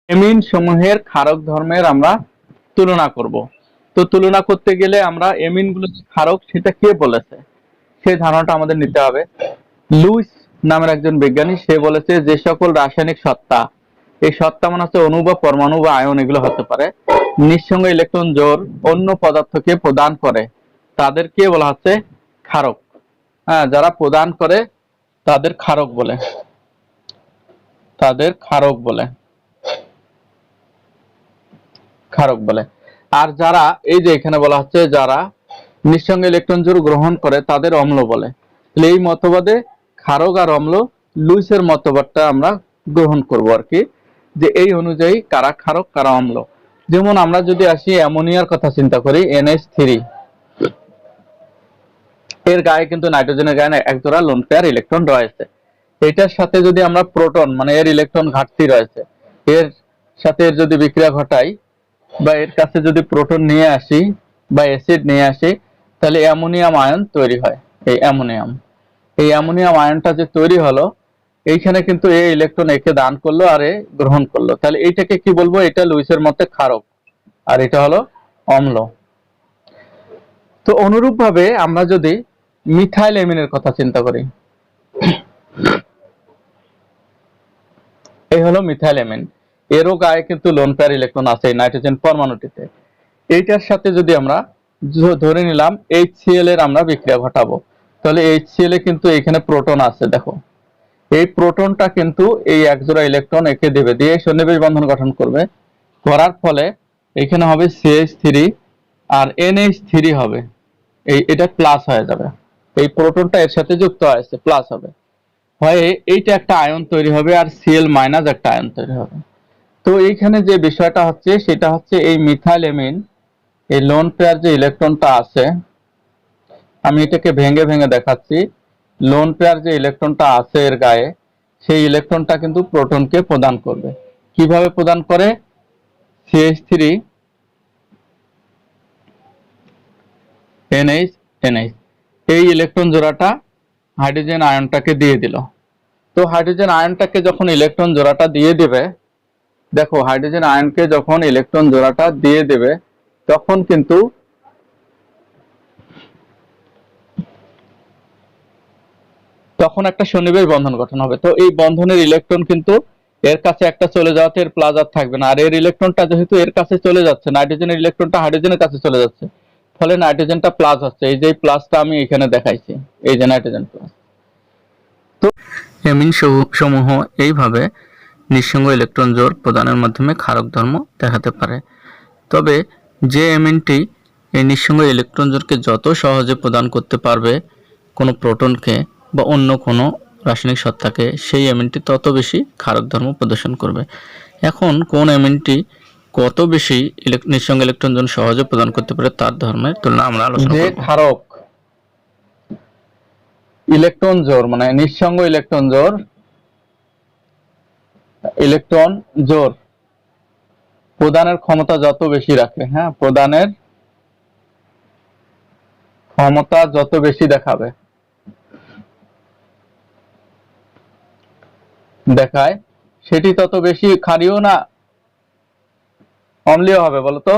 এমিন সমূহের ক্ষারক ধর্মের আমরা তুলনা করব। তো তুলনা করতে গেলে আমরা এমিন গুলো ক্ষারক সেটা কে বলেছে সেই ধারণাটা আমাদের নিতে হবে। লুইস নামের একজন বিজ্ঞানী, সে বলেছে যে সকল রাসায়নিক সত্তা, এই সত্তা মানে হচ্ছে অণু বা পরমাণু বা আয়ন, এগুলো হতে পারে, নিঃসঙ্গ ইলেকট্রন জোড় অন্য পদার্থকে প্রদান করে তাদেরকে বলা হচ্ছে ক্ষারক। হ্যাঁ, যারা প্রদান করে তাদের ক্ষারক বলে, তাদের ক্ষারক বলে, ক্ষারক বলে। আর যারা, এই যে এখানে বলা হচ্ছে যারা নিঃসঙ্গ ইলেকট্রন জোড় গ্রহণ করে তাদের অম্ল বলে। এই মতবাদে ক্ষারক আর অম্ল, লুইসের মতবাদটা আমরা গ্রহণ করব আর কি, যে এই অনুযায়ী কারা ক্ষারক কারা অম্ল। যেমন আমরা যদি আসি অ্যামোনিয়ার কথা চিন্তা করি, NH3, এর গায়ে কিন্তু নাইট্রোজেনের গায়ে এক জোড়া লোন পেয়ার ইলেকট্রন রয়েছে। এটার সাথে যদি আমরা প্রোটন মানে এর ইলেকট্রন ঘাটতি রয়েছে, এর সাথে এর যদি বিক্রিয়া ঘটাই বা এর কাছে যদি প্রোটন নিয়ে আসি বা অ্যাসিড নিয়ে আসি, তাহলে অ্যামোনিয়াম আয়ন তৈরি হয়। এই অ্যামোনিয়াম আয়নটা যে তৈরি হলো, এইখানে কিন্তু এ ইলেকট্রন একে দান করলো আর এ গ্রহণ করলো, তাহলে এইটাকে কি বলবো? এটা লুইসের মতে ক্ষারক আর এটা হলো অম্ল। তো অনুরূপ ভাবে আমরা যদি মিথাইল অ্যামিনের কথা চিন্তা করি, এই হলো মিথাইল অ্যামিন, এরও গায়ে কিন্তু লোন পেয়ার ইলেকট্রন আছে নাইট্রোজেন পরমাণুটিতে। এইটার সাথে যদি আমরা ধরে নিলাম HCl এর আমরা বিক্রিয়া ঘটাবো, তাহলে HCl এ কিন্তু এখানে প্রোটন আছে, দেখো এই প্রোটনটা কিন্তু এই একজোড়া ইলেকট্রন একে দেবে, দিয়ে সন্নিবেশ বন্ধন গঠন করবে, করার ফলে এখানে হবে CH3 আর NH3 হবে, এটা প্লাস হয়ে যাবে, এই প্রোটনটা এর সাথে যুক্ত হয়েছে প্লাস হবে, হয়ে এইটা একটা আয়ন তৈরি হবে আর Cl মাইনাস একটা আয়ন তৈরি হবে। তো এইখানে যে বিষয়টা হচ্ছে সেটা হচ্ছে এই মিথাইল অ্যামিন, এই লোন পেয়ার যে ইলেকট্রনটা আছে, আমি এটাকে ভেঙে ভেঙে দেখাচ্ছি। লোন পেয়ার যে ইলেকট্রনটা আছে এর গায়ে, সেই ইলেকট্রনটা কিন্তু প্রোটনকে প্রদান করবে। কিভাবে প্রদান করে? CH3 NH NH, এই ইলেকট্রন জোড়াটা হাইড্রোজেন আয়নটাকে দিয়ে দিল। তো হাইড্রোজেন আয়নটাকে যখন ইলেকট্রন জোড়াটা দিয়ে দেবে, দেখো হাইড্রোজেন আয়নকে যখন ইলেকট্রন জোড়াটা দিয়ে দেবে, তখন কিন্তু তখন একটা সন্নিবেশ বন্ধন গঠন হবে। তো এই বন্ধনের ইলেকট্রন কিন্তু এর কাছে একটা চলে যাওয়াতে এর প্লাস আর থাকবে না, আর এর ইলেকট্রনটা যেহেতু এর কাছে চলে যাচ্ছে, নাইট্রোজেনের ইলেকট্রনটা হাইড্রোজেনের কাছে চলে যাচ্ছে, ফলে নাইট্রোজেনটা প্লাস হচ্ছে, এই যে প্লাসটা আমি এখানে দেখাইছি, এই যে নাইট্রোজেন প্লাস। তো অ্যামিন সমূহ এইভাবে নিঃসঙ্গ ইলেকট্রন জোড় প্রদানের মাধ্যমে ক্ষারক ধর্ম দেখাতে পারে। তবে যে অ্যামিনটি এই নিঃসঙ্গ ইলেকট্রন জোড়কে যত সহজে প্রদান করতে পারবে কোনো প্রোটনকে বা অন্য কোনো রাসায়নিক সত্তাকে, সেই অ্যামিনটি তত বেশি ক্ষারক ধর্ম প্রদর্শন করবে। এখন কোন অ্যামিনটি কত বেশি নিঃসঙ্গ ইলেকট্রন জোড় সহজে প্রদান করতে পারে তার ধর্মের তুলনা আমরা আলোচনা করব। যে ক্ষারক ইলেকট্রন জোড় মানে নিঃসঙ্গ ইলেকট্রন জোড় প্রদানের ক্ষমতা যত বেশি রাখে, হ্যাঁ, প্রদানের ক্ষমতা যত বেশি দেখায়, সেটি তত বেশি ক্ষারীয় না অম্লীয় হবে বলতো?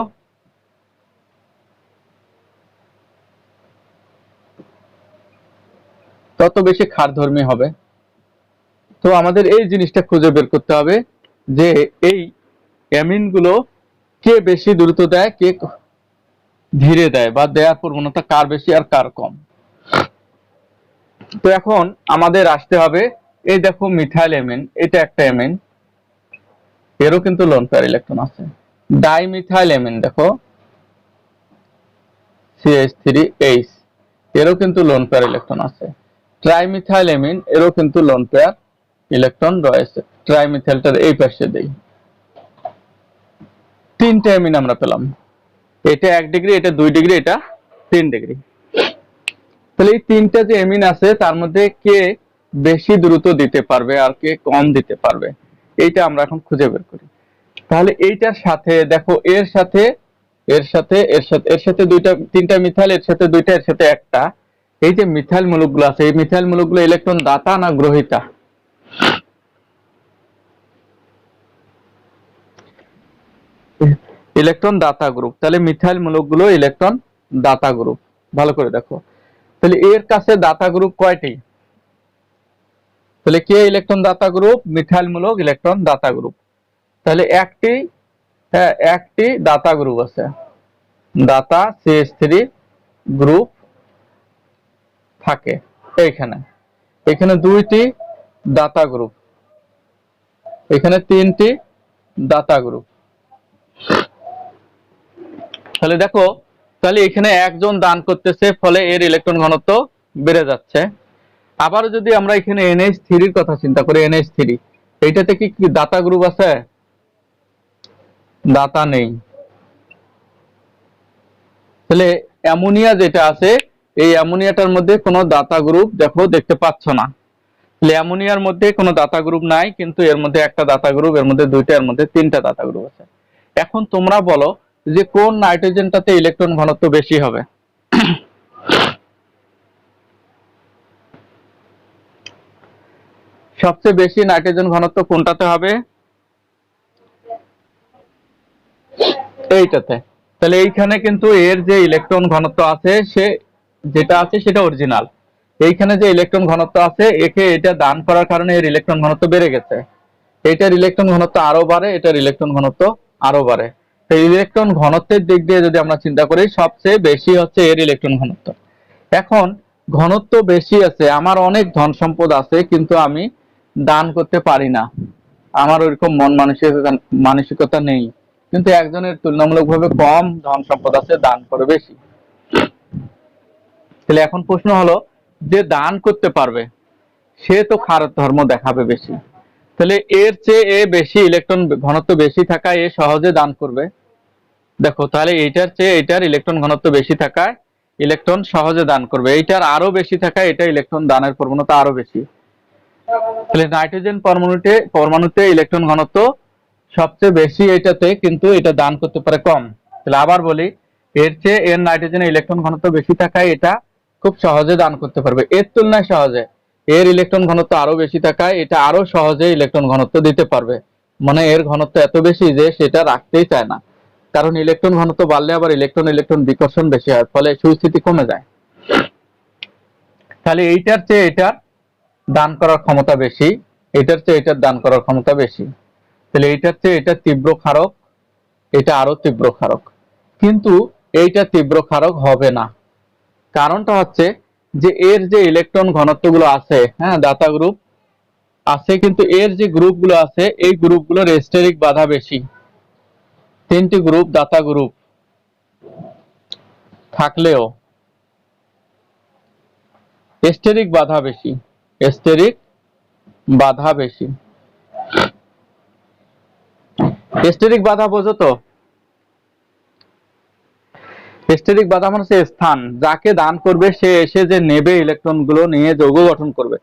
তত বেশি ক্ষারধর্মী হবে। তো আমাদের এই জিনিসটা খুঁজে বের করতে হবে যে এই অ্যামিনগুলো কে বেশি দ্রুত দেয়, কে ধীরে দেয়, বা দেয়ার প্রবণতা কার বেশি আর কার কম। তো এখন আমাদের আসতে হবে, এই দেখো মিথাইল অ্যামিন, এটা একটা অ্যামিন, এরও কিন্তু লোন পেয়ার ইলেকট্রন আছে। ডাইমিথাইল অ্যামিন দেখো CH3H, এরও কিন্তু লোন পেয়ার ইলেকট্রন আছে। ট্রাইমিথাইল অ্যামিন, এরও কিন্তু লোন পেয়ার ইলেকট্রন রয়েছে। ট্রাইমিথাইলটার এই পাশে দেই, তিনটে অ্যামিন আমরা পেলাম, এটা 1 ডিগ্রি, এটা 2 ডিগ্রি, এটা 3 ডিগ্রি। তাহলে এই তিনটা যে অ্যামিন আছে তার মধ্যে কে বেশি দ্রুত দিতে পারবে আর কে কম দিতে পারবে, এইটা আমরা এখন খুঁজে বের করি। তাহলে এইটার সাথে দেখো, এর সাথে এর সাথে এর সাথে এর সাথে দুইটা তিনটা মিথাইল, এর সাথে দুইটা, এর সাথে একটা, এই যে মিথাইল মূলকগুলো আছে, এই মিথাইল মূলকগুলো ইলেকট্রন দাতা না গ্রহীতা? ইলেকট্রন দাতা গ্রুপ। তাহলে মিথাইল মূলকগুলো ইলেকট্রন দাতা গ্রুপ। ভালো করে দেখো, তাহলে এর কাছে দাতা গ্রুপ কয়টি? তাহলে কে ইলেকট্রন দাতা গ্রুপ? মিথাইল মূলক ইলেকট্রন দাতা গ্রুপ। তাহলে একটি, হ্যাঁ, একটি দাতা গ্রুপ আছে, দাতা CH3 গ্রুপ থাকে এইখানে। এখানে দুইটি দাতা গ্রুপ, এখানে তিনটি দাতা গ্রুপ। তাহলে দেখো, তাহলে এখানে একজন দান করতেছে, ফলে এর ইলেকট্রন ঘনত্ব বেড়ে যাচ্ছে। আবার যদি আমরা এখানে NH3 এর কথা চিন্তা করি, NH3 এইটাতে কি দাতা গ্রুপ আছে? দাতা নেই। তাহলে অ্যামোনিয়া যেটা আছে, এই অ্যামোনিয়াটার মধ্যে কোনো দাতা গ্রুপ দেখো দেখতে পাচ্ছ না। তাহলে অ্যামোনিয়ার মধ্যে কোনো দাতা গ্রুপ নাই, কিন্তু এর মধ্যে একটা দাতা গ্রুপ, এর মধ্যে দুইটা, এর মধ্যে তিনটা দাতা গ্রুপ আছে। এখন তোমরা বলো যে কোন নাইট্রোজেনটাতে ইলেকট্রন ঘনত্ব বেশি হবে? সবচেয়ে বেশি নাইট্রোজেন ঘনত্ব কোনটাতে হবে? এইটাতে। তাহলে এইখানে কিন্তু এর যে ইলেকট্রন ঘনত্ব আছে, সে যেটা আছে সেটা অরিজিনাল। এইখানে যে ইলেকট্রন ঘনত্ব আছে, একে এটা দান করার কারণে এর ইলেকট্রন ঘনত্ব বেড়ে গেছে। এটার ইলেকট্রন ঘনত্ব আরো বাড়ে, এটার ইলেকট্রন ঘনত্ব আরো বাড়ে। তো ইলেকট্রন ঘনত্বের দিক দিয়ে যদি আমরা চিন্তা করি, সবচেয়ে বেশি হচ্ছে এর ইলেকট্রন ঘনত্ব। এখন ঘনত্ব বেশি আছে, আমার অনেক ধন সম্পদ আছে, কিন্তু আমি দান করতে পারি না, আমার ওইরকম মন মানসিকতা নেই। কিন্তু একজনের তুলনামূলকভাবে কম ধন সম্পদ আছে, দান করে বেশি। তাহলে এখন প্রশ্ন হলো, যে দান করতে পারবে সে তো খারাপ ধর্ম দেখাবে বেশি। তাহলে এর চেয়ে এ বেশি ইলেকট্রন ঘনত্ব বেশি থাকায় এ সহজে দান করবে। দেখো, তাহলে এইটার চেয়ে এইটার ইলেকট্রন ঘনত্ব বেশি থাকায় ইলেকট্রন সহজে দান করবে, এইটার আরো বেশি থাকায় এটা ইলেকট্রন দানের প্রবণতা আরো বেশি। তাহলে নাইট্রোজেন পরমাণুতে ইলেকট্রন ঘনত্ব সবচেয়ে বেশি এইটাতে, কিন্তু এটা দান করতে পারে কম। তাহলে আবার বলি, এর চেয়ে এর নাইট্রোজেনের ইলেকট্রন ঘনত্ব বেশি থাকায় এটা খুব সহজে দান করতে পারবে, এর তুলনায় সহজে। এর ইলেকট্রন ঘনত্ব আরো বেশি থাকায় এটা আরো সহজে ইলেকট্রন ঘনত্ব দিতে পারবে, মানে এর ঘনত্ব এত বেশি যে সেটা রাখতেই চায় না। কারণ ইলেকট্রন ঘনত্ব বাড়লে আবার ইলেকট্রন ইলেকট্রন বিকর্ষণ বেশি হয়, ফলে সুস্থিতি কমে যায়। তাহলে এইটার চেয়ে এটার দান করার ক্ষমতা বেশি, এটার চেয়ে এটার দান করার ক্ষমতা বেশি। তাহলে এইটার চেয়ে এটা তীব্র ক্ষারক, এটা আরো তীব্র ক্ষারক। কিন্তু এইটা তীব্র ক্ষারক হবে না, কারণটা হচ্ছে যে এর যে ইলেকট্রন ঘনত্বগুলো আছে, হ্যাঁ, দাতা গ্রুপ আছে, কিন্তু এর যে গ্রুপগুলো আছে এই গ্রুপগুলোর স্টেরিক বাধা বেশি। তিনটি গ্রুপ দাতা গ্রুপ থাকলেও স্টেরিক বাধা বেশি, স্টেরিক বাধা বেশি। স্টেরিক বাধা বোঝো তো? স্টেরিক বাধা মানে হচ্ছে স্থান, যাকে দান করবে সে এসে যে নেবে ইলেকট্রন গুলো নিয়ে যৌগ গঠন করবে,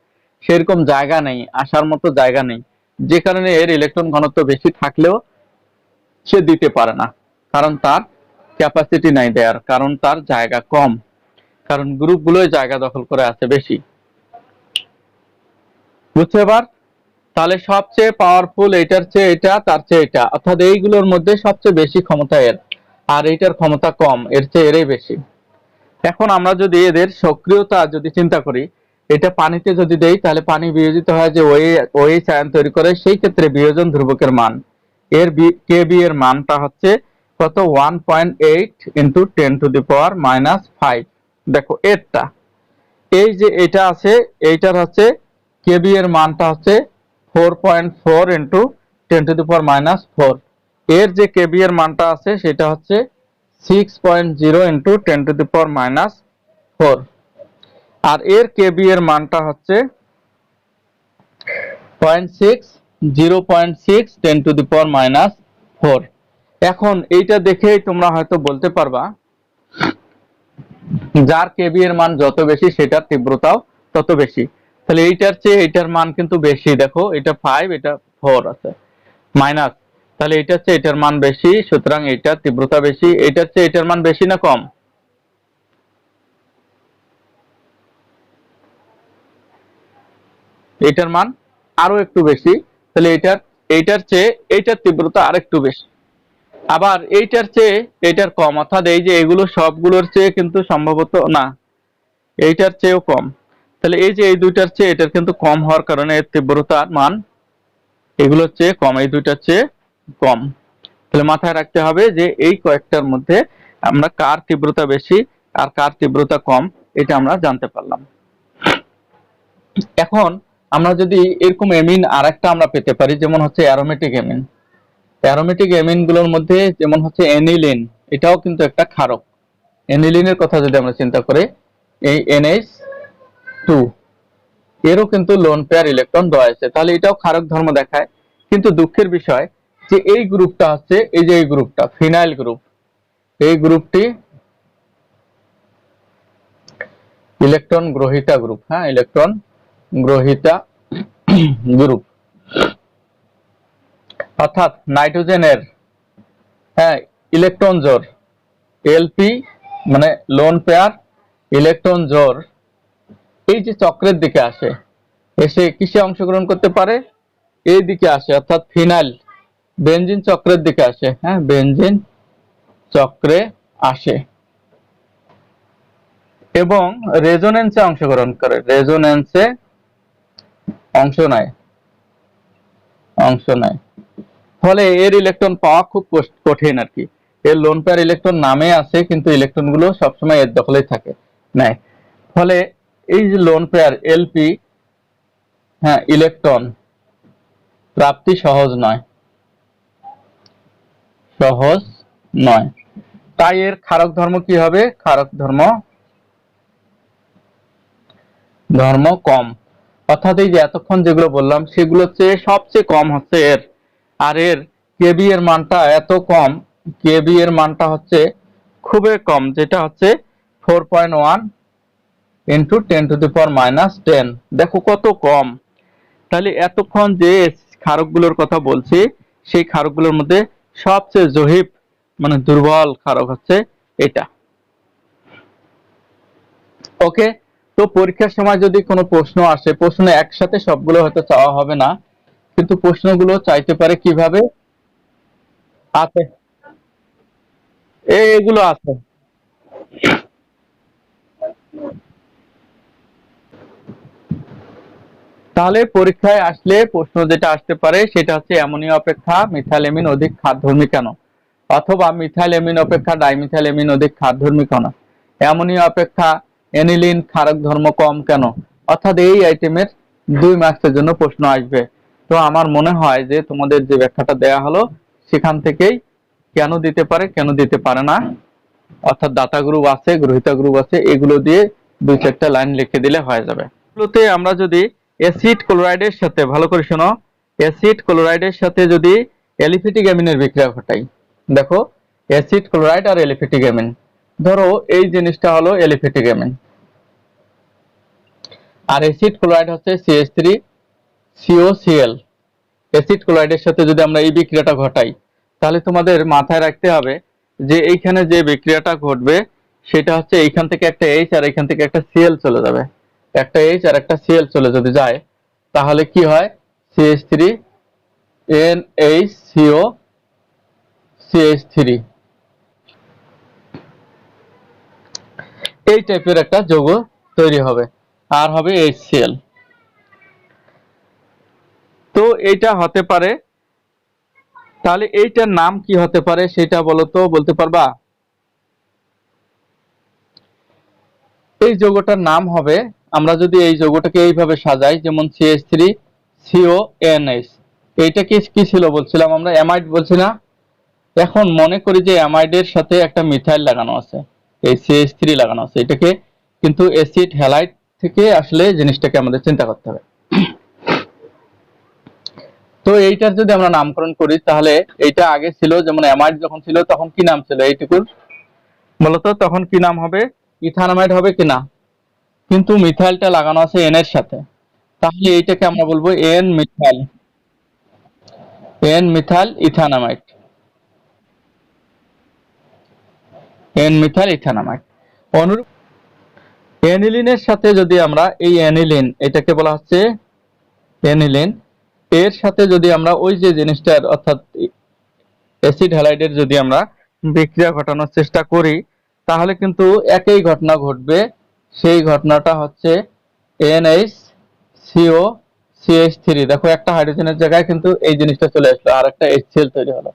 সেরকম জায়গা নেই, আসার মতো জায়গা নেই, যে কারণে এর ইলেকট্রন ঘনত্ব বেশি থাকলেও সে দিতে পারে না, কারণ তার ক্যাপাসিটি নাই দেয়ার, কারণ তার জায়গা কম, কারণ গ্রুপগুলোই জায়গা দখল করে আছে বেশি। বুঝছো এবার? তাহলে সবচেয়ে পাওয়ারফুল এটার চেয়ে এটা, তার চেয়ে এটা, অর্থাৎ এইগুলোর মধ্যে সবচেয়ে বেশি ক্ষমতা এর, আর এইটার ক্ষমতা কম, এর চেয়ে এরই বেশি। এখন আমরা যদি এদের সক্রিয়তা যদি চিন্তা করি, এটা পানিতে যদি দেই, তাহলে পানি বিয়োজিত হয় যে OH আয়ন তৈরি করে, সেই ক্ষেত্রে বিয়োজন ধ্রুবকের মান, এর কেবি এর মানটা হচ্ছে কত? 1.8 ইন্টু 10⁻⁻5। দেখো এরটা, এই যে এটা আছে, এইটার হচ্ছে কেবি এর মানটা হচ্ছে 4.4 ইন্টু 10⁻⁻4। এর যে কেবি এর মানটা আছে সেটা হচ্ছে 6.0 ইন্টু 10⁻⁴। আর এর কেবি এর মানটা হচ্ছে 0.6 10⁻⁴। এখন এইটা দেখেই তোমরা হয়তো বলতে পারবা, যার কেবি এর মান যত বেশি সেটার তীব্রতাও তত বেশি। তাহলে এইটার চেয়ে এইটার মান কিন্তু বেশি, দেখো এটা 5, এটা 4 আছে মাইনাস, তাহলে এটার চেয়ে এটার মান বেশি, সুতরাং এটার তীব্রতা বেশি। এটার চেয়ে এটার মান বেশি না কম? এটার মান আরো একটু বেশি, তাহলে এইটার চেয়ে এইটার তীব্রতা আরেকটু বেশি। আবার এইটার চেয়ে এইটার কম, অর্থাৎ এই যে এগুলো সবগুলোর চেয়ে কিন্তু সম্ভবত না, এইটার চেয়েও কম। তাহলে এই যে এই দুইটার চেয়ে এটার কিন্তু কম হওয়ার কারণে এর তীব্রতার মান এগুলোর চেয়ে কম, এই দুইটার চেয়ে কম। তাহলে মাথায় রাখতে হবে যে এই কয়েকটার মধ্যে আমরা কার তীব্রতা বেশি আর কার তীব্রতা কম এটা আমরা জানতে পারলাম। এখন আমরা যদি এরকম এমিন আরেকটা আমরা পেতে পারি, যেমন হচ্ছে অ্যারোমেটিক এমিন। অ্যারোমেটিক এমিন গুলোর মধ্যে যেমন হচ্ছে এনিলিন, এটাও কিন্তু একটা ক্ষারক। এনিলিনের কথা যদি আমরা চিন্তা করি, এই NH2 এরও কিন্তু লোন পেয়ার ইলেকট্রন দেওয়া আছে, তাহলে এটাও ক্ষারক ধর্ম দেখায়। কিন্তু দুঃখের বিষয় যে এই গ্রুপটা হচ্ছে, এই যে এই গ্রুপটা ফিনাইল গ্রুপ, এই গ্রুপটি ইলেকট্রন গ্রহিতা গ্রুপ। হ্যাঁ, ইলেকট্রন গ্রহিতা গ্রুপ, অর্থাৎ নাইট্রোজেনের হ্যাঁ ইলেকট্রন জোড় এলপি মানে লোন পেয়ার ইলেকট্রন জোড় এই যে চক্রের দিকে আসে, এসে কিসে অংশগ্রহণ করতে পারে, এই দিকে আসে, অর্থাৎ ফিনাইল বেনজিন চক্রের দিকে আসে। হ্যাঁ, বেনজিন চক্রে আসে এবং রেজোনেন্সে অংশগ্রহণ করে, রেজোনেন্সে অংশ নেয়। ফলে এর ইলেকট্রন পাওয়া খুব কঠিন আর কি। এর লোন পেয়ার ইলেকট্রন নামে আছে, কিন্তু ইলেকট্রন গুলো সবসময় এর দখলেই থাকে, নেয়। ফলে এই যে লোন পেয়ার এলপি হ্যাঁ ইলেকট্রন প্রাপ্তি সহজ নয়। তাই এর ক্ষারক ধর্ম কি হবে? ক্ষারক ধর্ম কম। অর্থাৎ এই যে এতক্ষণ যেগুলো বললাম সেগুলোর চেয়ে সবচেয়ে কম হচ্ছে এর। আর এর কেবি এর মানটা এত কম, কেবি এর মানটা হচ্ছে খুবই কম, যেটা হচ্ছে 4.1 ইন্টু 10⁻⁻10। দেখো কত কম। তাহলে এতক্ষণ যে ক্ষারকগুলোর কথা বলছি সেই ক্ষারকগুলোর মধ্যে সবচেয়ে জহিব মানে দুর্বল ক্ষারক হচ্ছে এটা। ওকে, তো পরীক্ষার সময় যদি কোনো প্রশ্ন আসে, প্রশ্ন একসাথে সবগুলো হয়তো চাওয়া হবে না, কিন্তু প্রশ্নগুলো চাইতে পারে কিভাবে। আছে, এগুলো আছে। তাহলে পরীক্ষায় আসলে প্রশ্ন যেটা আসতে পারে সেটা হচ্ছে অ্যামোনিয়া অপেক্ষা মিথাইল অধিক ক্ষারধর্মী কেন, অথবা মিথাইল অ্যামিন অপেক্ষা ডাইমিথাইল অ্যামিন অধিক ক্ষারধর্মী কেন, অ্যামোনিয়া অপেক্ষা এনিলিন ক্ষারক ধর্ম কম কেন। অর্থাৎ এই আইটেমের 2 মার্কসের জন্য প্রশ্ন আসবে। তো আমার মনে হয় যে তোমাদের যে ব্যাখ্যাটা দেয়া হলো সেখান থেকেই কেন দিতে পারে কেন দিতে পারে না, অর্থাৎ দাতা গ্রুপ আছে গ্রহিতা গ্রুপ আছে, এগুলো দিয়ে 2-4টা লাইন লিখে দিলে হয়ে যাবে। এগুলোতে আমরা যদি অ্যাসিড ক্লোরাইডের সাথে, ভালো করে শোনো, অ্যাসিড ক্লোরাইডের সাথে যদি অ্যালিফেটিক অ্যামিনের বিক্রিয়া ঘটাই, দেখো অ্যাসিড ক্লোরাইড আর অ্যালিফেটিক অ্যামিন, ধরো এই জিনিসটা হলো অ্যালিফেটিক অ্যামিন আর অ্যাসিড ক্লোরাইড হচ্ছে CH3COCl। অ্যাসিড ক্লোরাইডের সাথে যদি আমরা এই বিক্রিয়াটা ঘটাই, তাহলে তোমাদের মাথায় রাখতে হবে যে এইখানে যে বিক্রিয়াটা ঘটবে সেটা হচ্ছে এইখান থেকে একটা H আর এইখান থেকে একটা Cl চলে যাবে, একটা H আর একটা Cl চলে যদি যায় তাহলে কি হয়, CH3NH CO CH3 এই টাইপের একটা যৌগ তৈরি হবে, আর হবে HCl। তো এইটা হতে পারে, তাহলে এইটার নাম কি হতে পারে সেটা বলো তো, বলতে পারবা? এই যৌগটার নাম হবে, আমরা যদি এই যৌগটাকে এইভাবে সাজাই, যেমন CH3CONH, এইটা কি ছিল বলছিলাম আমরা, অ্যামাইড বলছি না? এখন মনে করি যে অ্যামাইডের সাথে একটা মিথাইল লাগানো আছে, এই CH3 লাগানো আছে, এটাকে কিন্তু অ্যাসিড হ্যালাইড থেকে আসলে জিনিসটাকে আমাদের চিন্তা করতে হবে। তো এইটার যদি আমরা নামকরণ করি তাহলে এইটা আগে ছিল, যেমন অ্যামাইড যখন ছিল তখন কি নাম ছিল এইটুকুর বলতো, তখন কি নাম হবে? ইথানামাইড হবে কিনা? কিন্তু মিথাইলটা লাগানো আছে এন এর সাথে, তাহলে এইটাকে আমরা বলবো এন মিথাইল ইথানামাইড, এন মিথাইল ইথানামাইড। অনুরূপ অ্যানিলিনের সাথে যদি আমরা এই অ্যানিলিন, এটাকে বলা হচ্ছে অ্যানিলিন, এর সাথে যদি আমরা ওই যে জিনিসটার অর্থাৎ অ্যাসিড হ্যালাইডের যদি আমরা বিক্রিয়া ঘটানোর চেষ্টা করি তাহলে কিন্তু একই ঘটনা ঘটবে। সেই ঘটনাটা হচ্ছে NH CO CH3, দেখো একটা হাইড্রোজেনের জায়গায় কিন্তু এই জিনিসটা চলে আসলো, আর একটা HCl তৈরি হলো,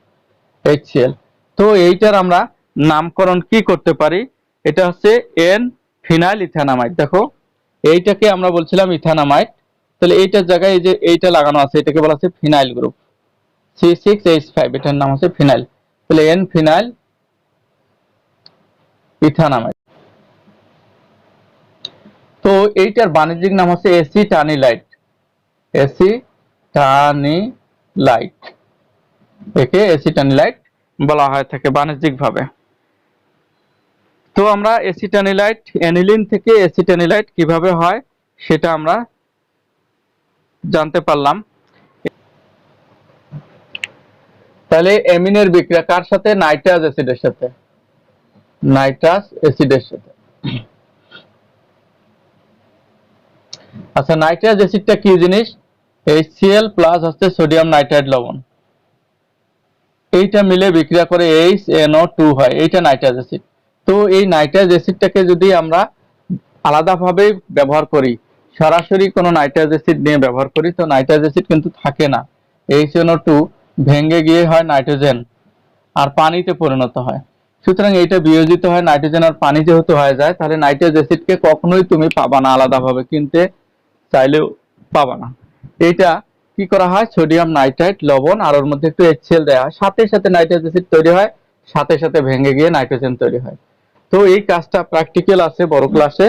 HCl। তো এইটার আমরা নামকরণ কি করতে পারি, এটা হচ্ছে এন ফিনাইল ইথানামাইড। দেখো এইটাকে আমরা বলছিলাম ইথানামাইড, তাহলে এইটার জায়গায় এই যে এইটা লাগানো আছে এটাকে বলা হচ্ছে ফিনাইল গ্রুপ C6H5, এটার নাম হচ্ছে ফিনাইল, তাহলে এন ফিনাইল ইথানামাইড। তো এইটার বাণিজ্যিক নাম হচ্ছে এসিটানিলাইট, এসিটানিলাইট, একে এসিটানিলাইট বলা হয় থাকে বাণিজ্যিক ভাবে। তো আমরা এসিটানিলাইট, অ্যানিলিন থেকে এসিটানিলাইট কিভাবে হয় সেটা আমরা জানতে পারলাম। তাহলে অ্যামিনের বিক্রিয়া কার সাথে, নাইট্রাস অ্যাসিডের সাথে, নাইট্রাস অ্যাসিডের সাথে। আচ্ছা নাইট্রাস অ্যাসিডটা কি জিনিস, HCl প্লাস হচ্ছে সোডিয়াম নাইট্রাইট লবণ, এইটা মিলে বিক্রিয়া করে HNO2 হয়, এইটা নাইট্রাস অ্যাসিড। তো এই নাইট্রাস অ্যাসিডটাকে যদি আমরা আলাদাভাবে ব্যবহার করি, সরাসরি কোনো নাইট্রাস অ্যাসিড নিয়ে ব্যবহার করি, তো নাইট্রাস অ্যাসিড কিন্তু থাকে না, HNO2 ভেঙে গিয়ে হয় নাইট্রোজেন আর পানিতে পরিণত হয়। সুতরাং এইটা বিয়োজিত হয়, নাইট্রোজেন আর পানি যেহেতু হয়ে যায়, তাহলে নাইট্রাস অ্যাসিডকে কখনোই তুমি পাবা না, আলাদাভাবে কিনতে চাইলেও পাবা না। এইটা কি করা হয়, সোডিয়াম নাইট্রাইট লবণ আর ওর মধ্যে একটু HCl দেওয়া হয়, সাথে সাথে নাইট্রাস অ্যাসিড তৈরি হয়, সাথে সাথে ভেঙে গিয়ে নাইট্রোজেন তৈরি হয়। তো এই কাজটা প্র্যাকটিক্যাল আছে বড় ক্লাসে,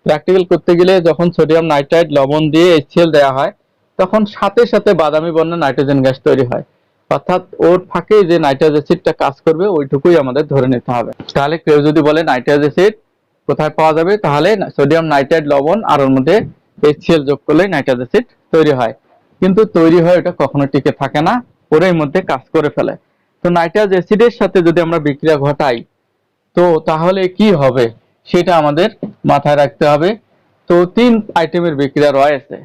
প্র্যাকটিক্যাল করতে গেলে যখন সোডিয়াম নাইট্রাইট লবণ দিয়ে HCl দেওয়া হয় তখন সাথে সাথে বাদামি বর্ণের নাইট্রোজেন গ্যাস তৈরি হয়, অর্থাৎ ওর ফাঁকে যে নাইট্রাস অ্যাসিডটা কাজ করবে ওইটুকুই আমাদের ধরে নিতে হবে। তাহলে কেউ যদি বলে নাইট্রাস অ্যাসিড কোথায় পাওয়া যাবে, তাহলে সোডিয়াম নাইট্রাইট লবণ আর ওর মধ্যে HCl যোগ করলে নাইট্রাস অ্যাসিড তৈরি হয়, কিন্তু তৈরি হয় এটা কখনো টিকে থাকে না, ওর মধ্যে কাজ করে ফেলে। তো নাইট্রাস অ্যাসিডের সাথে যদি আমরা বিক্রিয়া ঘটাই তো তাহলে কি হবে সেটা আমাদের মাথায় রাখতে হবে। তো 3 আইটেমের বিক্রিয়া রয়েছে।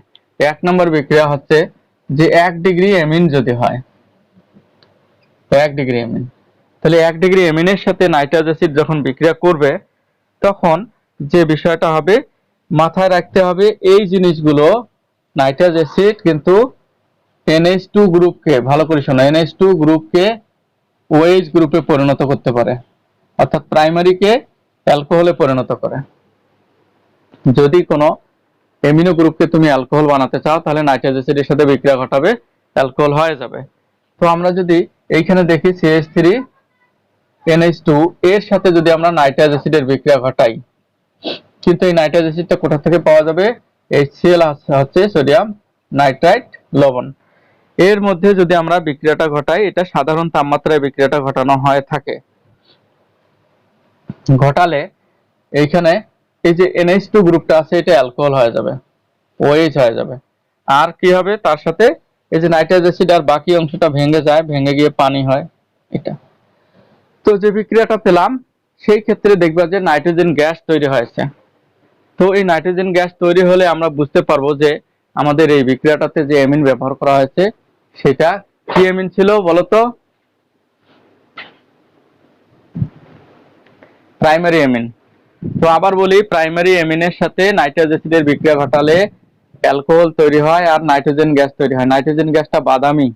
1 নম্বর বিক্রিয়া হচ্ছে যে 1 ডিগ্রি অ্যামিন যদি হয়, 1 ডিগ্রি অ্যামিন, তাহলে 1 ডিগ্রি অ্যামিনের সাথে নাইট্রাস অ্যাসিড যখন বিক্রিয়া করবে তখন যে বিষয়টা হবে মাথায় রাখতে হবে এই জিনিসগুলো, নাইট্রাস অ্যাসিড কিন্তু NH2 গ্রুপকে, ভালো করে শোনো, NH2 গ্রুপকে OH গ্রুপে পরিণত করতে পারে, অর্থাৎ প্রাইমারিকে অ্যালকোহলে পরিণত করে। যদি কোনো অ্যামিনো গ্রুপকে তুমি অ্যালকোহল বানাতে চাও তাহলে নাইট্রাস অ্যাসিডের সাথে বিক্রিয়া ঘটাবে, অ্যালকোহল হয়ে যাবে। তো আমরা যদি এইখানে দেখি CH3NH2 এর সাথে যদি আমরা নাইট্রাস অ্যাসিডের বিক্রিয়া ঘটাই, কিন্তু এই নাইট্রাস অ্যাসিডটা কোথা থেকে পাওয়া যাবে, HCl হচ্ছে সোডিয়াম নাইট্রাইট লবণ, এর মধ্যে যদি আমরা বিক্রিয়াটা ঘটাই, এটা সাধারণ তাপমাত্রায় বিক্রিয়াটা ঘটানো হয়ে থাকে। ঘটালে এইখানে এই যে NH2 গ্রুপটা আছে এটা অ্যালকোহল হয়ে যাবে, OH হয়ে যাবে, আর কি হবে তার সাথে এই যে নাইট্রাস অ্যাসিড আর বাকি অংশটা ভেঙে যায়, ভেঙে গিয়ে পানি হয় এটা। তো যে বিক্রিয়াটা পেলাম সেই ক্ষেত্রে দেখবা যে নাইট্রোজেন গ্যাস তৈরি হয়েছে। তো এই নাইট্রোজেন গ্যাস তৈরি হলে আমরা বুঝতে পারবো যে আমাদের এই বিক্রিয়াটাতে যে অ্যামিন ব্যবহার করা হয়েছে সেটা কি অ্যামিন ছিল বলতো, প্রাইমারি অ্যামিন। তো আবার বলি, প্রাইমারি অ্যামিনের সাথে নাইট্রাস অ্যাসিডের বিক্রিয়া ঘটালে অ্যালকোহল তৈরি হয় আর নাইট্রোজেন গ্যাস তৈরি হয়, নাইট্রোজেন গ্যাসটা বাদামি।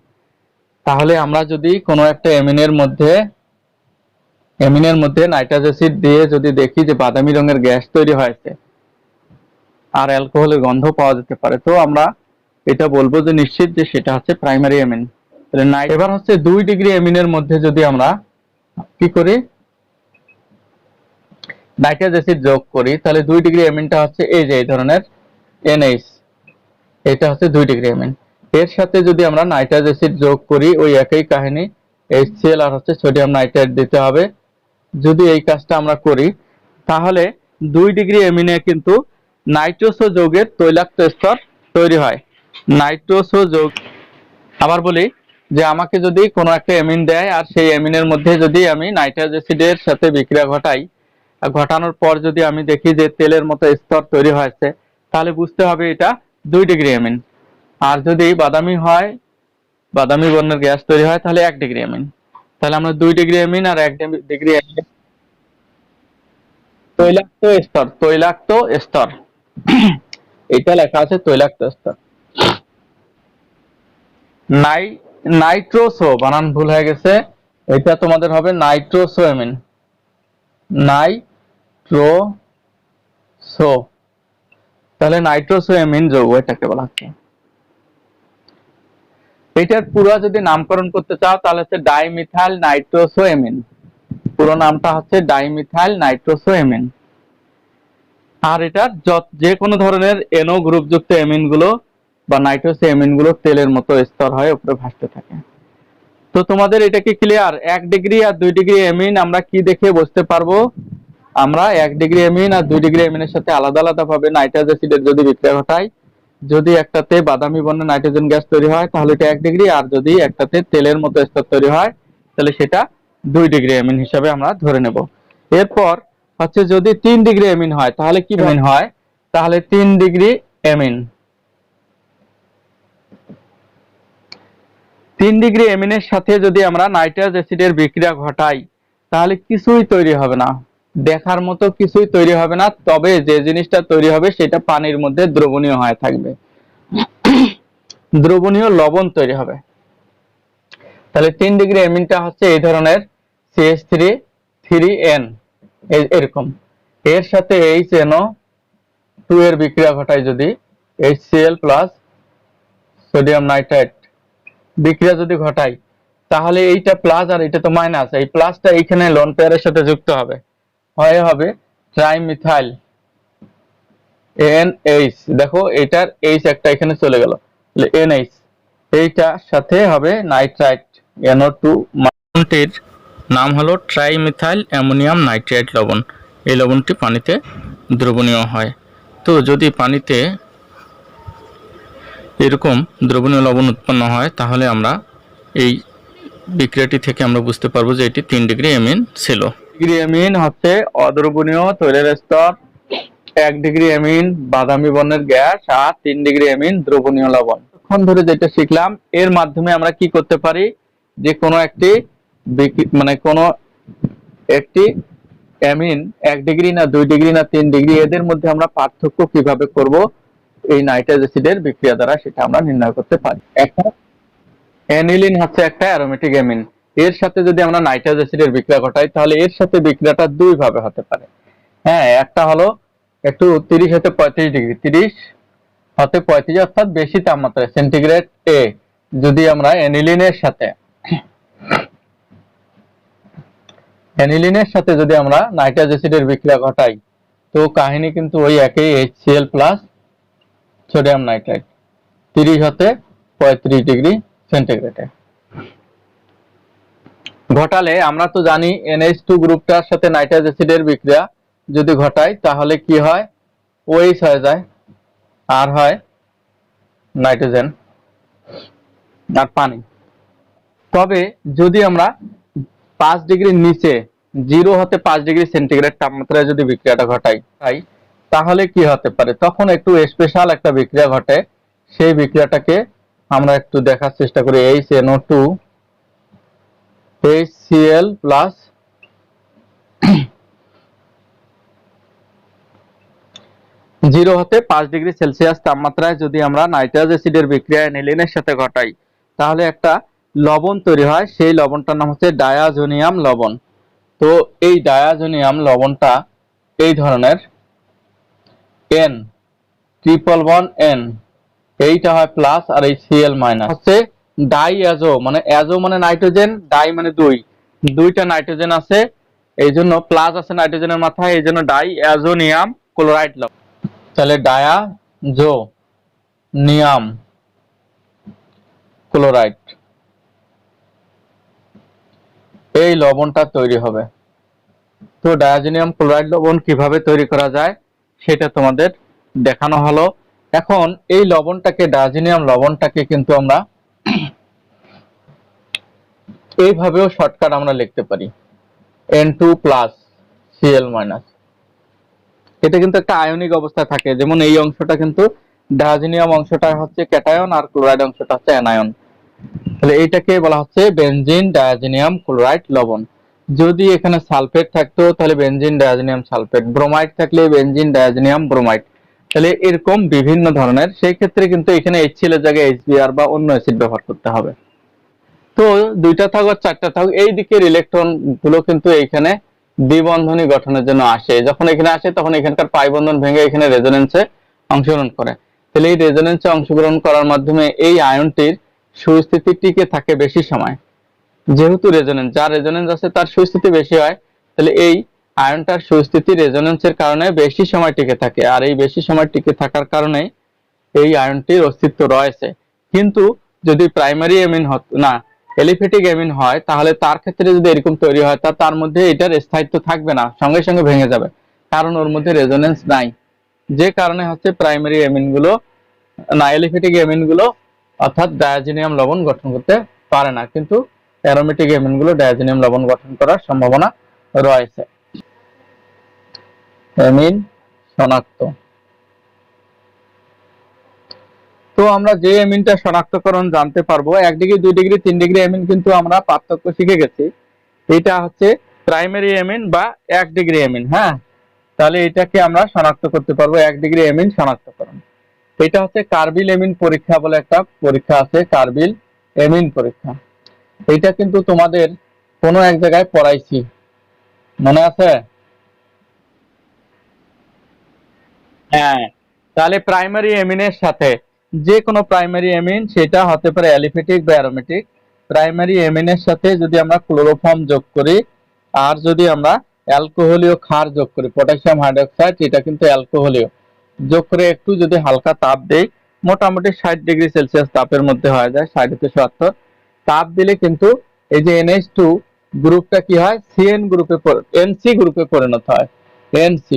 তাহলে আমরা যদি কোনো একটা অ্যামিনের মধ্যে নাইট্রাস অ্যাসিড দিয়ে যদি দেখি যে বাদামি রঙের গ্যাস তৈরি হয়েছে আর অ্যালকোহলের গন্ধ পাওয়া যেতে পারে, তো আমরা এটা বলবো যে নিশ্চিত যে সেটা হচ্ছে প্রাইমারি অ্যামিন। তাহলে এবার হচ্ছে 2 ডিগ্রি অ্যামিনের মধ্যে যদি আমরা কি করি, নাইট্রাস অ্যাসিড যোগ করি, তাহলে 2 ডিগ্রি অ্যামিনটা হচ্ছে এই যে এই ধরনের NH, এটা হচ্ছে 2 ডিগ্রি অ্যামিন। এর সাথে যদি আমরা নাইট্রাস অ্যাসিড যোগ করি ওই একই কাহিনী, HCl আর হচ্ছে সোডিয়াম নাইট্রাইট দিতে হবে। যদি এই কাজটা আমরা করি তাহলে 2 ডিগ্রি অ্যামিনে কিন্তু নাইট্রোসো যৌগের তৈলাক্ত স্তর তৈরি হয়, নাইট্রোসো যৌগ। আবার বলি যে আমাকে যদি কোনো একটা অ্যামিন দেয় আর সেই অ্যামিনের মধ্যে যদি আমি নাইট্রাস অ্যাসিডের সাথে বিক্রিয়া ঘটাই, ঘটানোর পর যদি আমি দেখি যে তেলের মতো স্তর তৈরি হয়েছে, তাহলে বুঝতে হবে এটা 2 ডিগ্রি অ্যামিন। আর যদি বাদামি হয়, বাদামি বর্ণের গ্যাস তৈরি হয়, তাহলে 1 ডিগ্রি অ্যামিন। তাহলে আমরা 2 ডিগ্রি অ্যামিন আর 1 ডিগ্রি তৈলাক্ত স্তর, তৈলাক্ত স্তর এটা লেখা আছে তৈলাক্ত স্তর। নাই নাইট্রোসো বানান ভুল হয়ে গেছে, এটা তোমাদের হবে নাইট্রোসো অ্যামিন, নাইট্রোসো। তাহলে নাইট্রোসো অ্যামিন যৌগ এটাকে বলা হচ্ছে। এটার পুরো যদি নামকরণ করতে চাও তাহলে হচ্ছে ডাইমিথাইল নাইট্রোসো অ্যামিন, পুরো নামটা হচ্ছে ডাইমিথাইল নাইট্রোসো অ্যামিন। আর এটার যে কোনো ধরনের এনও গ্রুপযুক্ত অ্যামিন গুলো বা নাইট্রোসো অ্যামিন গুলো তেলের মতো স্তর হয়ে উপরে ভাসতে থাকে। তো তোমাদের এটা কি ক্লিয়ার? 1 ডিগ্রি আর 2 ডিগ্রি অ্যামিন আমরা কি দেখে বুঝতে পারবো? আমরা 1 ডিগ্রি অ্যামিন আর 2 ডিগ্রি অ্যামিনের সাথে আলাদা আলাদা ভাবে নাইট্রাস অ্যাসিডের যদি বিক্রিয়া ঘটাই, যদি একটাতে বাদামি বর্ণের নাইট্রোজেন গ্যাস তৈরি হয় তাহলে এটা 1 ডিগ্রি, আর যদি একটাতে তেলের মতো স্তর তৈরি হয় তাহলে সেটা 2 ডিগ্রি অ্যামিন হিসাবে আমরা ধরে নেব। এরপর হচ্ছে যদি 3 ডিগ্রি অ্যামিন হয় তাহলে কি অ্যামিন হয়? তাহলে 3 ডিগ্রি অ্যামিন, 3 ডিগ্রি অ্যামিনের সাথে যদি আমরা নাইট্রাস অ্যাসিডের বিক্রিয়া ঘটাই তাহলে কিছুই তৈরি হবে না, দেখার মতো কিছুই তৈরি হবে না। তবে যে জিনিসটা তৈরি হবে সেটা পানির মধ্যে দ্রবণীয় হয়ে থাকবে, দ্রবণীয় লবণ তৈরি হবে। তাহলে 3 ডিগ্রি অ্যামিনটা হচ্ছে এই ধরনের CH3 3N এরকম, এর সাথে HNO2 এর বিক্রিয়া ঘটায় যদি HCl প্লাস সোডিয়াম নাইট্রাইট বিক্রিয়া যদি ঘটাই তাহলে এইটা প্লাস আর এটা তো মাইনাস, এই প্লাসটা এইখানে লোন পেয়ারের সাথে যুক্ত হবে, হয় হবে ট্রাইমিথাইল NH। দেখো এটার H একটা এখানে চলে গেল, তাহলে NH, এইটার সাথে হবে নাইট্রাইট NO2। লবণটির নাম হলো ট্রাইমিথাইল অ্যামোনিয়াম নাইট্রেট লবণ। এই লবণটি পানিতে দ্রবণীয় হয়। তো যদি পানিতে এরকম দ্রবণীয় লবণ উৎপন্ন হয় তাহলে আমরা এই বিক্রিয়াটি থেকে আমরা বুঝতে পারবো যে এটি 3 ডিগ্রি অ্যামিন ছিল। ডিগ্রি অ্যামিন হচ্ছে অদ্রবণীয় তৈলের স্তর, 1 ডিগ্রি অ্যামিন বাদামি বর্ণের গ্যাস, আর 3 ডিগ্রি অ্যামিন দ্রবণীয় লবণ। এখন ধরে যেটা শিখলাম এর মাধ্যমে আমরা কি করতে পারি, যে কোনো একটি মানে কোনো একটি অ্যামিন 1 ডিগ্রি না 2 ডিগ্রি না 3 ডিগ্রি এদের মধ্যে আমরা পার্থক্য কিভাবে করব এই নাইট্রাস অ্যাসিডের বিক্রিয়া দ্বারা সেটা আমরা নির্ণয় করতে পারি। এখন অ্যানিলিন হচ্ছে একটা অ্যারোমেটিক অ্যামিন, এর সাথে যদি আমরা নাইট্রাস অ্যাসিডের বিক্রিয়া ঘটাই তাহলে এর সাথে বিক্রিয়াটা দুই ভাবে হতে পারে। হ্যাঁ, একটা হলো একটু 30 হতে 35 ডিগ্রি, 30 হতে 35 অর্থাৎ বেশি তাপমাত্রায় সেন্টিগ্রেড এ যদি আমরা অ্যানিলিনের সাথে যদি আমরা নাইট্রাস অ্যাসিডের বিক্রিয়া ঘটাই তো কাহিনী কিন্তু ওই একই HCl প্লাস সোডিয়াম নাইট্রাইট 30 হতে 35 ডিগ্রি সেন্টিগ্রেডে ঘটালে আমরা তো জানি NH2 গ্রুপটার সাথে নাইট্রাস অ্যাসিডের বিক্রিয়া যদি ঘটাই তাহলে কি হয়, OH হয়ে যায় আর হয় নাইট্রোজেন আর পানি। তবে যদি আমরা 5 ডিগ্রির নিচে 0 হতে 5 ডিগ্রি সেন্টিগ্রেড তাপমাত্রায় যদি বিক্রিয়াটা ঘটাই তাহলে কি হতে পারে, তখন একটু স্পেশাল একটা বিক্রিয়া ঘটে। সেই বিক্রিয়াটাকে আমরা একটু দেখার চেষ্টা করি। HNO2 HCl প্লাস 0 হতে 5 ডিগ্রি সেলসিয়াস তাপমাত্রায় যদি আমরা নাইট্রাস অ্যাসিডের বিক্রিয়া অ্যানিলিনের সাথে ঘটাই তাহলে একটা লবণ তৈরি হয়, সেই লবণটার নাম হচ্ছে ডায়াজোনিয়াম লবণ। তো এই ডায়াজোনিয়াম লবণটা এই ধরনের N ট্রিপল বন্ড N, এইটা হয় প্লাস আর এই Cl মাইনাস হচ্ছে ডাইঅ্যাজো, মানে অ্যাজো মানে নাইট্রোজেন, ডাই মানে দুইটা নাইট্রোজেন আছে এই জন্য প্লাস আছে নাইট্রোজেনের মাথায়, এই জন্য ডাইঅ্যাজোনিয়াম ক্লোরাইড লবণ। তাহলে ডায়াজোনিয়াম ক্লোরাইড এই লবণটা তৈরি হবে। তো ডায়াজোনিয়াম ক্লোরাইড লবণ কিভাবে তৈরি করা যায় সেটা তোমাদের দেখানো হলো। এখন এই লবণটাকে ডায়াজোনিয়াম লবণটাকে কিন্তু আমরা এইভাবেও শর্টকাট আমরা লিখতে পারি N2 প্লাস Cl মাইনাস। এটা কিন্তু একটা আয়নিক অবস্থায় থাকে, যেমন এই অংশটা কিন্তু ডায়াজোনিয়াম অংশটা হচ্ছে ক্যাটায়ন আর ক্লোরাইড অংশটা হচ্ছে অ্যানায়ন। তাহলে এইটাকে বলা হচ্ছে বেনজিন ডায়াজিনিয়াম ক্লোরাইড লবণ। যদি এখানে সালফেট থাকতো তাহলে বেনজিন ডায়াজিনিয়াম সালফেট, ব্রোমাইড থাকলে বেনজিন ডায়াজিনিয়াম ব্রোমাইড। তাহলে এরকম বিভিন্ন ধরনের, সেই ক্ষেত্রে কিন্তু এখানে HCl এর জায়গায় HBr বা অন্য অ্যাসিড ব্যবহার করতে হবে। তো দুইটা থাকুক আর চারটা থাকুক, এই দিকের ইলেকট্রন গুলো কিন্তু এইখানে দ্বিবন্ধনী গঠনের জন্য আসে। যখন এখানে আসে তখন এখানকার পাই বন্ধন ভেঙে এখানে রেজোনেন্সে অংশগ্রহণ করে। তাহলে এই রেজোনেন্সে অংশগ্রহণ করার মাধ্যমে এই আয়নটির সুস্থিতি টিকে থাকে বেশি সময়। যেহেতু রেজোনেন্স, যার রেজোনেন্স আছে তার সুস্থিতি বেশি হয়, তাহলে এই আয়নটার সুস্থিতি রেজোনেন্সের কারণে বেশি সময় টিকে থাকে। আর এই বেশি সময় টিকে থাকার কারণে এই আয়নটির অস্তিত্ব রয়েছে। কিন্তু যদি প্রাইমারি অ্যামিন না এলিফ্যাটিক অ্যামিন হয়, তাহলে তার ক্ষেত্রে যদি এরকম তৈরি হয় তার মধ্যে এটার স্থায়িত্ব থাকবে না, সঙ্গে সঙ্গে ভেঙে যাবে, কারণ ওর মধ্যে রেজোনেন্স নাই। যে কারণে হচ্ছে প্রাইমারি অ্যামিন গুলো না এলিফ্যাটিক অ্যামিন গুলো অর্থাৎ ডায়াজিনিয়াম লবণ গঠন করতে পারে না, কিন্তু অ্যারোমেটিক অ্যামিন গুলো ডায়াজিনিয়াম লবণ গঠন করার সম্ভাবনা রয়েছে। অ্যামিন শনাক্ত। তো আমরা যে অ্যামিনটা শনাক্তকরণ জানতে পারবো, 1 ডিগ্রি 2 ডিগ্রি 3 ডিগ্রি অ্যামিন কিন্তু আমরা পার্থক্য শিখে গেছি। এটা হচ্ছে প্রাইমারি অ্যামিন বা 1 ডিগ্রি অ্যামিন। হ্যাঁ, তাহলে এটাকে আমরা শনাক্ত করতে পারবো 1 ডিগ্রি অ্যামিন শনাক্তকরণ। এটা হচ্ছে কার্বিল অ্যামিন পরীক্ষা বলে একটা পরীক্ষা আছে, কার্বিল অ্যামিন পরীক্ষা। এটা কিন্তু তোমাদের কোনো এক জায়গায় পড়াইছি, মনে আছে? হ্যাঁ, তাহলে প্রাইমারি অ্যামিনের সাথে যে কোনো প্রাইমারি অ্যামিন, সেটা হতে পারে অ্যালিফ্যাটিক বা অ্যারোমেটিক, প্রাইমারি অ্যামিনের সাথে যদি আমরা ক্লোরোফর্ম যোগ করি আর যদি আমরা অ্যালকোহলীয় ক্ষার যোগ করি, পটাশিয়াম হাইড্রোক্সাইড, এটা কিন্তু অ্যালকোহলীয়, যোগ করে একটু যদি হালকা তাপ দেই, মোটামুটি 60 ডিগ্রি সেলসিয়াস তাপের মধ্যে হয়ে যায়, 60 থেকে 70 তাপ দিলে কিন্তু এই যে NH2 গ্রুপটা কি হয়, CN গ্রুপে NC গ্রুপে পরিণত হয়, NC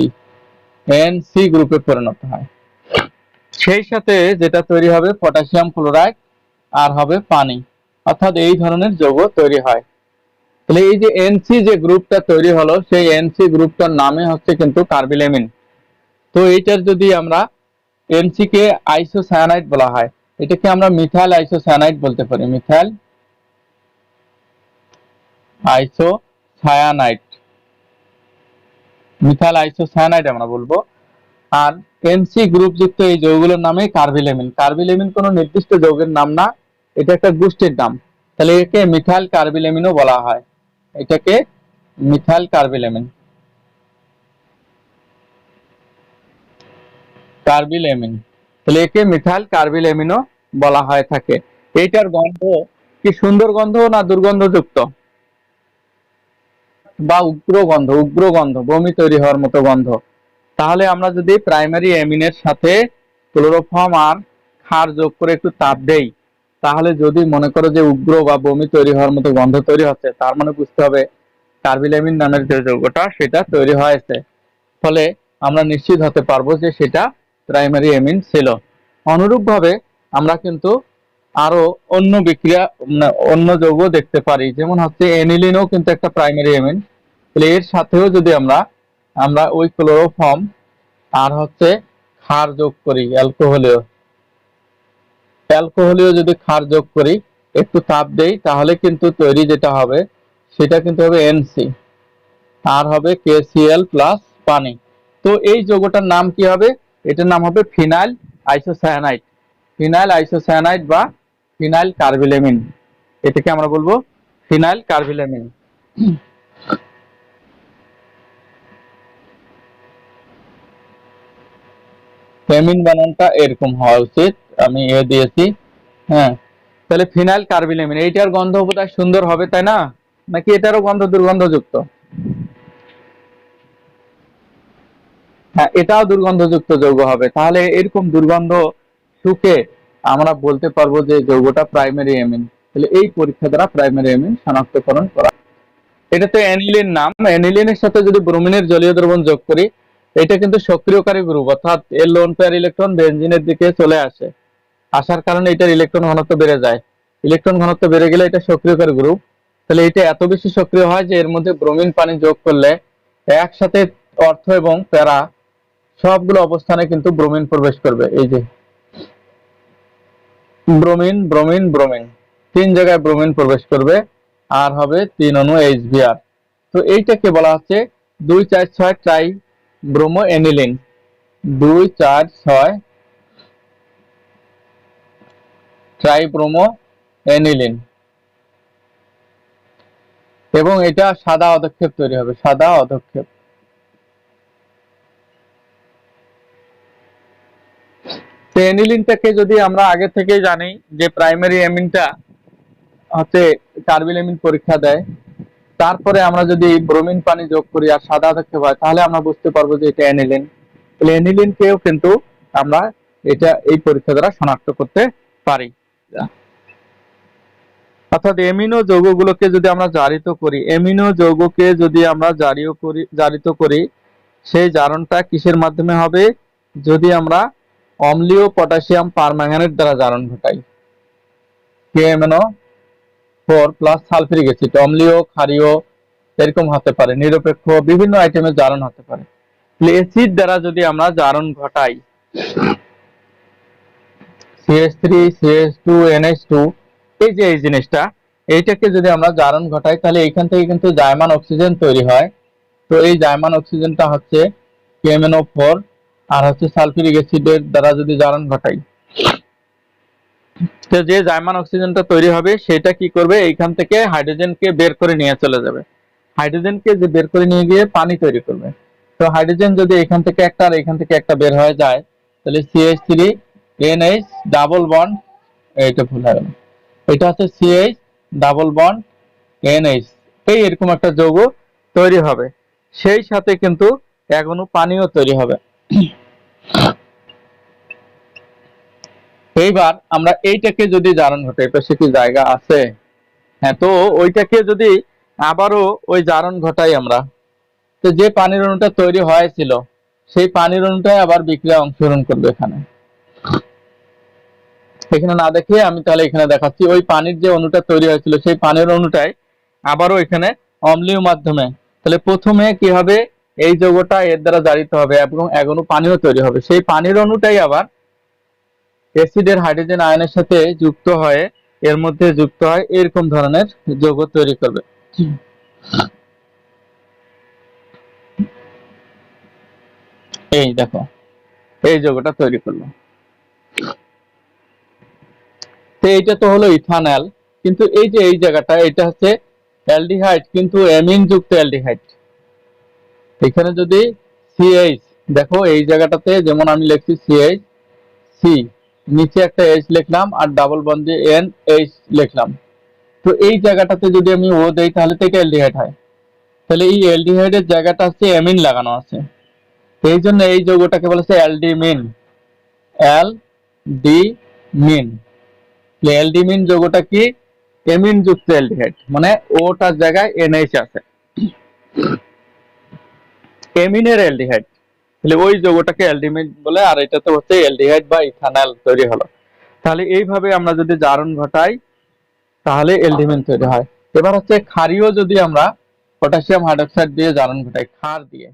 NC গ্রুপে পরিণত হয়। সেই সাথে যেটা তৈরি হবে পটাশিয়াম ক্লোরাইড আর হবে পানি, অর্থাৎ এই ধরনের যৌগ তৈরি হয়। তাহলে এই যে NC যে গ্রুপটা তৈরি হলো, সেই NC গ্রুপটার নামে হচ্ছে কিন্তু কার্বিলেমিন। তো এইটার যদি আমরা NC কে আইসোসায়ানাইড বলা হয়, এটাকে আমরা মিথাইল আইসোসায়ানাইড বলতে পারি, মিথাইল আইসোসায়ানাইড, মিথাইল আইসোসায়ানাইড আমরা বলবো। আর NC গ্রুপ যুক্ত এই যৌগগুলোর নামে কার্বিলেমিন। কার্বিলেমিন কোনো নির্দিষ্ট যৌগের নাম না, এটা একটা গোষ্ঠীর নাম। তাহলে একে মিথাইল কার্বিলেমিনও বলা হয়, এটাকে মিথাইল কার্বিলেমিন, কার্বিলেমিন। তাহলে একে মিথাইল কার্বিলেমিনও বলা হয় থাকে। এইটার গন্ধ কি সুন্দর গন্ধ না দুর্গন্ধযুক্ত বা উগ্র গন্ধ, উগ্র গন্ধ, বমি তৈরি হওয়ার মতো গন্ধ। তাহলে আমরা যদি প্রাইমারি অ্যামিনের সাথে ক্লোরোফর্ম আর ক্ষার যোগ করে একটু তাপ দেই, তাহলে যদি মনে করো যে উগ্র বা বমি তৈরি হওয়ার মতো গন্ধ তৈরি হচ্ছে, তার মানে বুঝতে হবে কার্বিলেমিন নামের যে যৌগটা সেটা তৈরি হয়েছে। ফলে আমরা নিশ্চিত হতে পারবো যে সেটা প্রাইমারি অ্যামিন ছিল। অনুরূপভাবে আমরা কিন্তু আরো অন্য বিক্রিয়া, অন্য যৌগ দেখতে পারি, যেমন হচ্ছে এনিলিনও কিন্তু একটা প্রাইমারি অ্যামিন। তাহলে এর সাথেও যদি আমরা আমরা ওই ক্লোরোফর্ম আর হচ্ছে ক্ষার যোগ করি, অ্যালকোহলীয়, অ্যালকোহলীয় যদি ক্ষার যোগ করি, একটু তাপ দেই, তাহলে কিন্তু তৈরি যেটা হবে সেটা কিন্তু হবে NC আর হবে KCl প্লাস পানি। তো এই যৌগটার নাম কি হবে? এটার নাম হবে ফিনাইল আইসোসায়ানাইড, ফিনাইল আইসোসায়ানাইড বা ফিনাইল কার্বিলেমিন। এটাকে আমরা বলবো ফিনাইল কার্বিলেমিন। ফেমিন বানানটা এরকম হওয়া উচিত, আমি দিয়েছি। হ্যাঁ, তাহলে ফিনাইল কার্বিলেমিন, এইটার গন্ধ বোধহয় সুন্দর হবে, তাই না? নাকি এটারও গন্ধ দুর্গন্ধযুক্ত? হ্যাঁ, এটাও দুর্গন্ধযুক্ত যৌগ হবে। তাহলে এরকম দুর্গন্ধ শুকে আমরা বলতে পারবো যে যৌগটা প্রাইমারি অ্যামিন। তাহলে এই পরীক্ষা দ্বারা প্রাইমারি অ্যামিন শনাক্তকরণ করা। এটা তো অ্যানিলিন নাম, অ্যানিলিনের সাথে যদি ব্রোমিনের জলীয় দ্রবণ যোগ করি, এটা কিন্তু সক্রিয়কারী গ্রুপ, অর্থাৎ এর লোন পেয়ার ইলেকট্রন বেনজিনের দিকে চলে আসে, আসার কারণে এটার ইলেকট্রন ঘনত্ব বেড়ে যায়। ইলেকট্রন ঘনত্ব বেড়ে গেলে এটা সক্রিয়কারী গ্রুপ। তাহলে এটা এত বেশি সক্রিয় হয় যে এর মধ্যে ব্রোমিন পানি যোগ করলে একসাথে অর্থ এবং প্যারা সবগুলো অবস্থানে কিন্তু ব্রোমিন প্রবেশ করবে। এই যে ব্রোমিন ব্রোমিন ব্রোমিন, তিন জায়গায় ব্রোমিন প্রবেশ করবে, আর হবে 3 অণু HBr। তো এইটাকে বলা হচ্ছে 2,4,6 try bromo aniline. 2,4,6 try bromo aniline, এবং এটা সাদা অধক্ষেপ তৈরি হবে, সাদা অধক্ষেপ। তো এনিলিনটাকে যদি আমরা আগে থেকে জানি যে প্রাইমারি অ্যামিনটা হচ্ছে কার্বিল অ্যামিন পরীক্ষা দেয়, তারপরে আমরা যদি ব্রোমিন পানি যোগ করি আর সাদা অধক্ষেপ হয়, তাহলে আমরা বুঝতে পারবো যে এটা অ্যানিলিন। তাহলে অ্যানিলিনকেও কিন্তু আমরা এটা এই পরীক্ষা দ্বারা শনাক্ত করতে পারি। অর্থাৎ এমিনো যৌগগুলোকে যদি আমরা জারিত করি, এমিনো যৌগকে যদি আমরা জারিত করি, সেই জারণটা কিসের মাধ্যমে হবে? যদি আমরা অম্লীয় পটাশিয়াম পারম্যাঙ্গানেট দ্বারা জারণ ঘটাই। KMnO4 প্লাস সালফিউরিক অ্যাসিড, অম্লীয়, ক্ষারীয় এরকম হতে পারে, নিরপেক্ষ বিভিন্ন আইটেমের জারণ হতে পারে। অ্যাসিড দ্বারা যদি আমরা জারণ ঘটাই, CH3 CH2 NH2, এই যে এই জিনিসটা, এইটাকে যদি আমরা জারণ ঘটাই, তাহলে এইখান থেকে কিন্তু জায়মান অক্সিজেন তৈরি হয়। তো এই জায়মান অক্সিজেনটা হচ্ছে KMnO4 আর হচ্ছে সালফিউরিক অ্যাসিডের দ্বারা যদি জারণ ঘটাই, তো যে জায়মান অক্সিজেনটা তৈরি হবে সেটা কি করবে? এইখান থেকে হাইড্রোজেনকে বের করে নিয়ে চলে যাবে। হাইড্রোজেনকে যে বের করে নিয়ে গিয়ে পানি তৈরি করবে। তো হাইড্রোজেন যদি এখান থেকে একটা আর এখান থেকে একটা বের হয়ে যায়, তাহলে CH3 NH ডাবল বন্ড, এইটা ভুল হয়ে গেল, এটা হচ্ছে CH ডাবল বন্ড NH, এই এরকম একটা যৌগ তৈরি হবে। সেই সাথে কিন্তু এক অণু পানিও তৈরি হবে। এইবার আমরা এইটাকে যদি জারণ ঘটাই, পাশে কি জায়গা আছে? হ্যাঁ, তো ওইটাকে যদি আবারও ওই জারণ ঘটাই আমরা, তো যে পানির অণুটা তৈরি হয়েছিল সেই পানির অণুটাই আবার বিক্রিয়া অংশগ্রহণ করবে। এখানে না দেখে আমি তাহলে এখানে দেখাচ্ছি, ওই পানির যে অণুটা তৈরি হয়েছিল সেই পানির অণুটাই আবারও এখানে অম্লীয় মাধ্যমে, তাহলে প্রথমে কি হবে? এই যৌগটা এর দ্বারা জারিত হবে এবং এক অণু পানিও তৈরি হবে। সেই পানির অণুটাই আবার অ্যাসিডের হাইড্রোজেন আয়নের সাথে যুক্ত হয়ে এর মধ্যে যুক্ত হয়, এরকম ধরনের যৌগ তৈরি করবে। এই দেখো, এই যৌগটা তৈরি করলো। তো এইটা তো হলো ইথানল, কিন্তু এই যে এই জায়গাটা, এটা হচ্ছে অ্যালডিহাইড, কিন্তু অ্যামিন যুক্ত অ্যালডিহাইড। এখানে যদি CH, দেখো এই জায়গাটাতে যেমন আমি লিখছি CH, নিচে একটা H লিখলাম আর ডাবল বন্ডে NH লিখলাম। তো এই জায়গাটাতে যদি আমি O দেই, তাহলে তো এটা অ্যালডিহাইড হয়। তাহলে এই অ্যালডিহাইডের জায়গাটা হচ্ছে অ্যামিন লাগানো আছে, এই জন্য এই যৌগটাকে বলেছে অ্যালডিমিন। অ্যালডিমিন, অ্যালডিমিন যৌগটা কি? অ্যামিন যুক্ত অ্যালডিহাইড, মানে ওটার জায়গায় NH আছে, অ্যামিনের অ্যালডিহাইড। তাহলে ওই যৌগটাকে অ্যালডিমিন বলে, আর এটাতে হচ্ছে অ্যালডিহাইড বা ইথানল তৈরি হলো। তাহলে এইভাবে আমরা যদি জারণ ঘটাই তাহলে অ্যালডিমিন তৈরি হয়। এবার হচ্ছে ক্ষারীয়, যদি আমরা পটাশিয়াম হাইড্রোক্সাইড দিয়ে জারণ ঘটাই, ক্ষার দিয়ে,